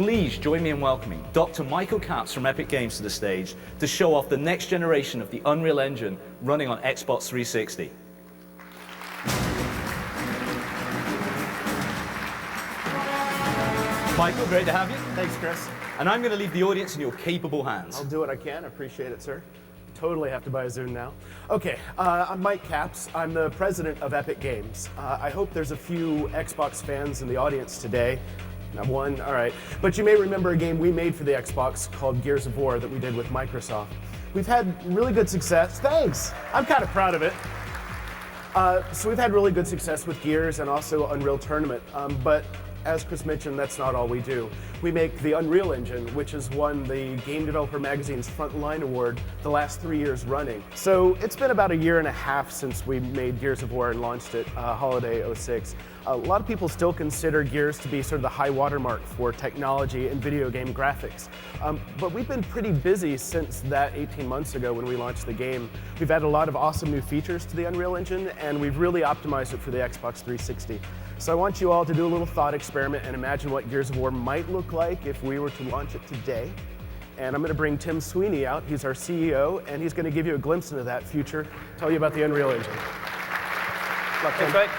please join me in welcoming Dr. Michael Capps from Epic Games to the stage to show off the next generation of the Unreal Engine running on Xbox 360. Michael, great to have you. Thanks, Chris. And I'm going to leave the audience in your capable hands. I'll do what I can. I appreciate it, sir. Totally have to buy a Zune now. Okay, I'm Mike Capps. I'm the president of Epic Games. I hope there's a few Xbox fans in the audience today. Not one? All right. But you may remember a game we made for the Xbox called Gears of War that we did with Microsoft. We've had really good success. Thanks! I'm kind of proud of it. So we've had really good success with Gears and also Unreal Tournament. But as Chris mentioned, that's not all we do. We make the Unreal Engine, which has won the Game Developer Magazine's Frontline Award the last 3 years running. So it's been about a year and a half since we made Gears of War and launched it, holiday '06. A lot of people still consider Gears to be sort of the high watermark for technology and video game graphics. But we've been pretty busy since that 18 months ago when we launched the game. We've added a lot of awesome new features to the Unreal Engine, and we've really optimized it for the Xbox 360. So I want you all to do a little thought experiment and imagine what Gears of War might look like if we were to launch it today. And I'm going to bring Tim Sweeney out. He's our CEO, and he's going to give you a glimpse into that future, tell you about the Unreal Engine. Thanks, Mike.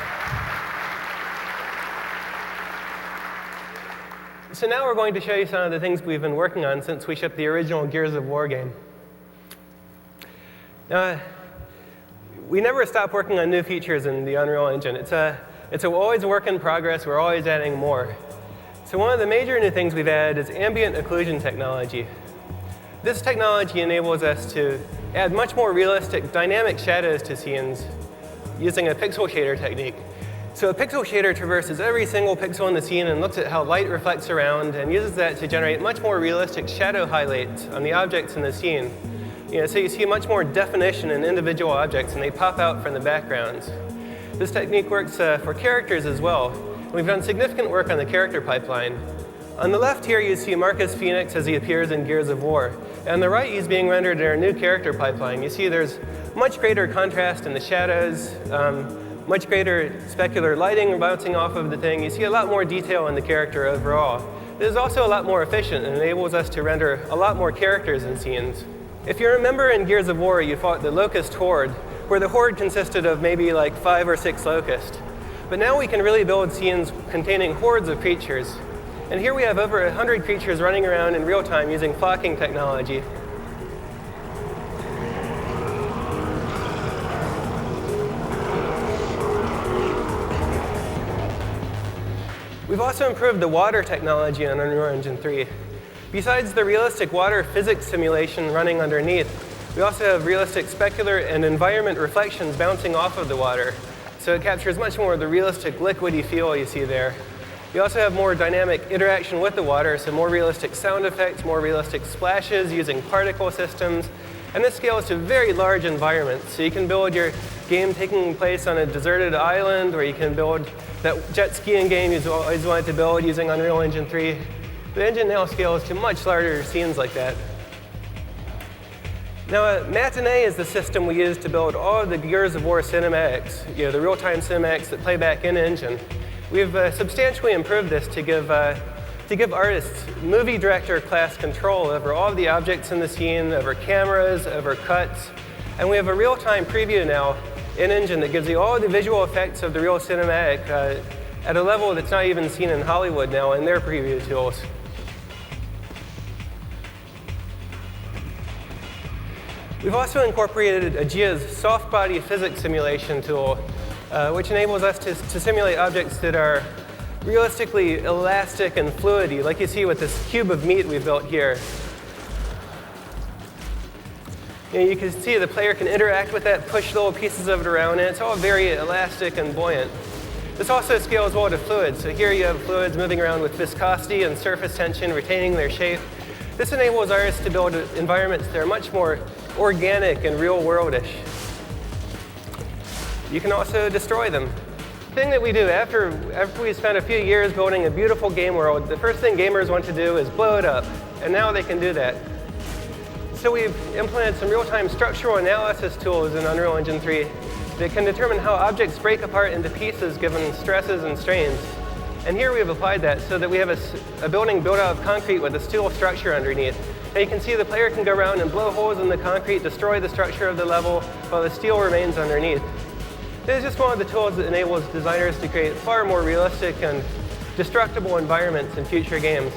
So now we're going to show you some of the things we've been working on since we shipped the original Gears of War game. We never stop working on new features in the Unreal Engine. It's always a work in progress. We're always adding more. So one of the major new things we've added is ambient occlusion technology. This technology enables us to add much more realistic dynamic shadows to scenes using a pixel shader technique. So a pixel shader traverses every single pixel in the scene and looks at how light reflects around and uses that to generate much more realistic shadow highlights on the objects in the scene. So you see much more definition in individual objects and they pop out from the backgrounds. This technique works for characters as well. We've done significant work on the character pipeline. On the left here, you see Marcus Phoenix as he appears in Gears of War. And on the right, he's being rendered in our new character pipeline. You see there's much greater contrast in the shadows, much greater specular lighting bouncing off of the thing. You see a lot more detail in the character overall. This is also a lot more efficient and enables us to render a lot more characters in scenes. If you remember in Gears of War, you fought the Locust Horde, where the horde consisted of maybe like 5 or 6 locusts. But now we can really build scenes containing hordes of creatures. And here we have over 100 creatures running around in real time using flocking technology. We've also improved the water technology on Unreal Engine 3. Besides the realistic water physics simulation running underneath, we also have realistic specular and environment reflections bouncing off of the water. So it captures much more of the realistic liquidy feel you see there. We also have more dynamic interaction with the water, so more realistic sound effects, more realistic splashes using particle systems. And this scales to very large environments. So you can build your game taking place on a deserted island, or you can build that jet skiing game you've always wanted to build using Unreal Engine 3. The engine now scales to much larger scenes like that. Now, Matinee is the system we use to build all of the Gears of War cinematics, the real-time cinematics that play back in engine. We've substantially improved this to give artists movie director class control over all of the objects in the scene, over cameras, over cuts. And we have a real-time preview now in engine that gives you all the visual effects of the real cinematic at a level that's not even seen in Hollywood now in their preview tools. We've also incorporated Aegea's soft body physics simulation tool, which enables us to simulate objects that are realistically elastic and fluidy, like you see with this cube of meat we've built here. You can see the player can interact with that, push little pieces of it around, and it's all very elastic and buoyant. This also scales well to fluids. So here you have fluids moving around with viscosity and surface tension, retaining their shape. This enables artists to build environments that are much more organic and real-worldish. You can also destroy them. The thing that we do after we spent a few years building a beautiful game world, the first thing gamers want to do is blow it up, and now they can do that. So we've implemented some real-time structural analysis tools in Unreal Engine 3 that can determine how objects break apart into pieces given stresses and strains. And here we have applied that so that we have a building built out of concrete with a steel structure underneath. And you can see the player can go around and blow holes in the concrete, destroy the structure of the level, while the steel remains underneath. This is just one of the tools that enables designers to create far more realistic and destructible environments in future games.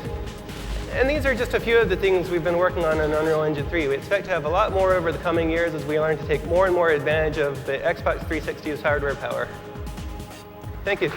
And these are just a few of the things we've been working on in Unreal Engine 3. We expect to have a lot more over the coming years as we learn to take more and more advantage of the Xbox 360's hardware power. Thank you.